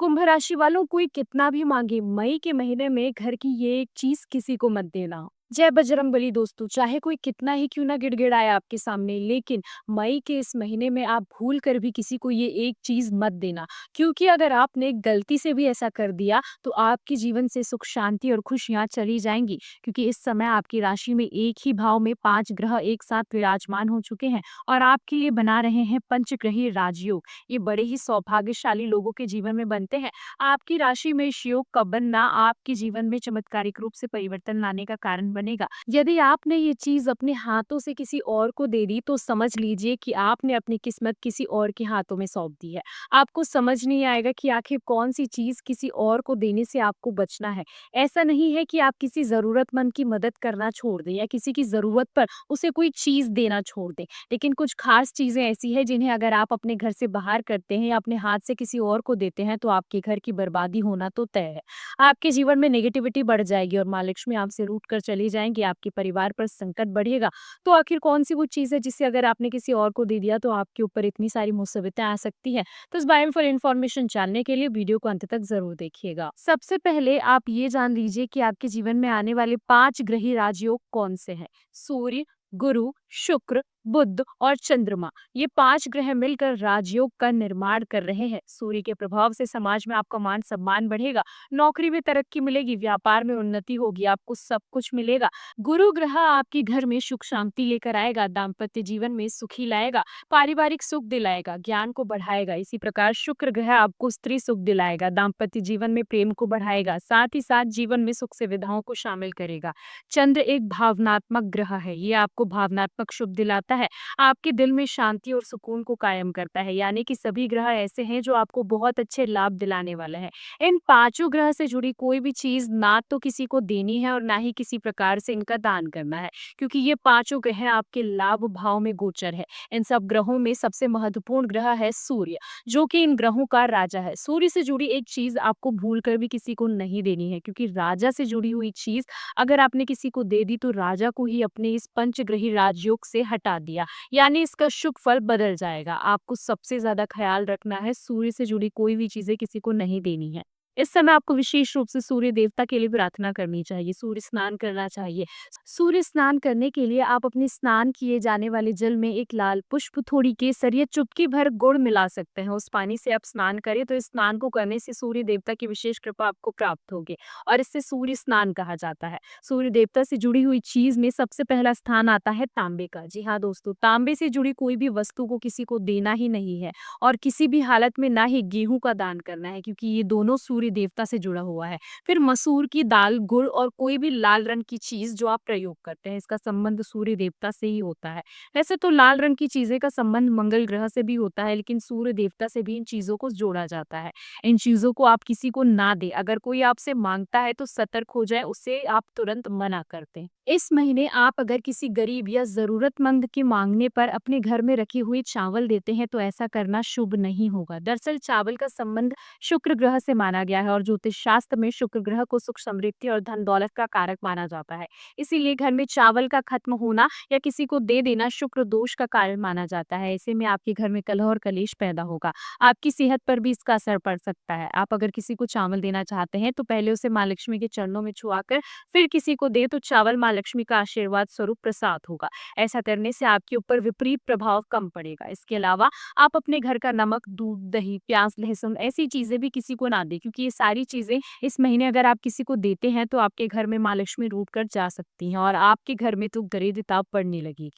कुंभ राशि वालों कोई कितना भी मांगे मई के महीने में घर की ये एक चीज किसी को मत देना। जय बजरंगबली दोस्तों, चाहे कोई कितना ही क्यों ना गिड़गिड़ाए आपके सामने, लेकिन मई के इस महीने में आप भूल कर भी किसी को ये एक चीज मत देना। क्योंकि अगर आपने गलती से भी ऐसा कर दिया तो आपके जीवन से सुख शांति और खुशियां चली जाएंगी। क्योंकि इस समय आपकी राशि में एक ही भाव में 5 ग्रह एक साथ विराजमान हो चुके हैं और आपके लिए बना रहे हैं पंचग्रही राजयोग। ये बड़े ही सौभाग्यशाली लोगों के जीवन में बनते हैं। आपकी राशि में इस योग का बनना आपके जीवन में चमत्कारिक रूप से परिवर्तन लाने का कारण बनेगा। यदि आपने ये चीज अपने हाथों से किसी और को दे दी तो समझ लीजिए कि आपने अपनी किस्मत किसी और के हाथों में सौंप दी है। आपको समझ नहीं आएगा कि आखिर कौन सी चीज किसी और को देने से आपको बचना है। ऐसा नहीं है कि आप किसी जरूरतमंद की मदद करना छोड़ दें या किसी की जरूरत पर उसे कोई चीज देना छोड़ दें, लेकिन कुछ खास चीजें ऐसी है जिन्हें अगर आप अपने घर से बाहर करते हैं या अपने हाथ से किसी और को देते हैं तो आपके घर की बर्बादी होना तो तय है। आपके जीवन में नेगेटिविटी बढ़ जाएगी और माँ लक्ष्मी आपसे रूठ कर चली जाएंगी, आपके परिवार पर संकट बढ़ेगा। तो आखिर कौन सी वो चीज है जिसे अगर आपने किसी और को दे दिया तो आपके ऊपर इतनी सारी मुसीबतें आ सकती है। तो इस बारे में फुल इन्फॉर्मेशन जानने के लिए वीडियो को अंत तक जरूर देखिएगा। सबसे पहले आप ये जान लीजिए कि आपके जीवन में आने वाले 5 ग्रही राजयोग कौन से हैं। सूर्य, गुरु, शुक्र, बुध और चंद्रमा, ये 5 ग्रह मिलकर राजयोग का निर्माण कर रहे हैं। सूर्य के प्रभाव से समाज में आपका मान सम्मान बढ़ेगा, नौकरी में तरक्की मिलेगी, व्यापार में उन्नति होगी, आपको सब कुछ मिलेगा। गुरु ग्रह आपके घर में सुख शांति लेकर आएगा, दाम्पत्य जीवन में सुखी लाएगा, पारिवारिक सुख दिलाएगा, ज्ञान को बढ़ाएगा। इसी प्रकार शुक्र ग्रह आपको स्त्री सुख दिलाएगा, दाम्पत्य जीवन में प्रेम को बढ़ाएगा, साथ ही साथ जीवन में सुख सुविधाओं को शामिल करेगा। चंद्र एक भावनात्मक ग्रह है, ये आपको भावनात्मक शुभ दिलाता है, आपके दिल में शांति और सुकून को कायम करता है। यानी कि सभी ग्रह ऐसे हैं जो आपको बहुत अच्छे लाभ दिलाने वाले हैं। इन 5 ग्रह से जुड़ी कोई भी चीज ना तो किसी को देनी है और ना ही किसी प्रकार से इनका दान करना है, क्योंकि ये 5 ग्रह आपके लाभ भाव में गोचर है। इन सब ग्रहों में सबसे महत्वपूर्ण ग्रह है सूर्य, जो कि इन ग्रहों का राजा है। सूर्य से जुड़ी एक चीज आपको भूल कर भी किसी को नहीं देनी है, क्योंकि राजा से जुड़ी हुई चीज अगर आपने किसी को दे दी तो राजा को ही अपने इस पंचग्रही राजयोग से हटा दिया, यानी इसका शुभ फल बदल जाएगा। आपको सबसे ज्यादा ख्याल रखना है, सूर्य से जुड़ी कोई भी चीजें किसी को नहीं देनी है। इस समय आपको विशेष रूप से सूर्य देवता के लिए प्रार्थना करनी चाहिए, सूर्य स्नान करना चाहिए। सूर्य स्नान करने के लिए आप अपने स्नान किए जाने वाले जल में एक लाल पुष्प, थोड़ी केसर या चुटकी भर गुड़ मिला सकते हैं। उस पानी से आप स्नान करें तो इस स्नान को करने से सूर्य देवता की विशेष कृपा आपको प्राप्त होगी और इससे सूर्य स्नान कहा जाता है। सूर्य देवता से जुड़ी हुई चीज में सबसे पहला स्थान आता है तांबे का। जी हाँ दोस्तों, तांबे से जुड़ी कोई भी वस्तु को किसी को देना ही नहीं है और किसी भी हालत में ना ही गेहूं का दान करना है, क्योंकि ये दोनों सूर्य देवता से जुड़ा हुआ है। फिर मसूर की दाल, गुड़ और कोई भी लाल रंग की चीज जो आप प्रयोग करते हैं, इसका संबंध सूर्य देवता से ही होता है। वैसे तो लाल रंग की चीजें का संबंध मंगल ग्रह से भी होता है, लेकिन सूर्य देवता से भी इन चीजों को जोड़ा जाता है। इन चीजों को आप किसी को ना दे। अगर कोई आपसे मांगता है तो सतर्क हो जाए, उससे आप तुरंत मना कर दें। इस महीने आप अगर किसी गरीब या जरूरतमंद के मांगने पर अपने घर में रखे हुए चावल देते हैं तो ऐसा करना शुभ नहीं होगा। दरअसल चावल का संबंध शुक्र ग्रह से माना गया है और ज्योतिष शास्त्र में शुक्र ग्रह को सुख समृद्धि और धन दौलत का कारक माना जाता है। इसीलिए घर में चावल का खत्म होना या किसी को दे देना शुक्र दोष का कारण माना जाता है। ऐसे में आपके घर में कलह और कलेश पैदा होगा, आपकी सेहत पर भी इसका असर पड़ सकता है। आप अगर किसी को चावल देना चाहते हैं तो पहले उसे माँ लक्ष्मी के चरणों में छुआकर फिर किसी को दे तो चावल माँ लक्ष्मी का आशीर्वाद स्वरूप प्रसाद होगा। ऐसा करने से आपके ऊपर विपरीत प्रभाव कम पड़ेगा। इसके अलावा आप अपने घर का नमक, दूध, दही, प्याज, लहसुन ऐसी चीजें भी किसी को ना दें, क्योंकि ये सारी चीजें इस महीने अगर आप किसी को देते हैं तो आपके घर में माँ लक्ष्मी रूठ कर जा सकती हैं और आपके घर में तो दरिद्रता पड़ने लगेगी।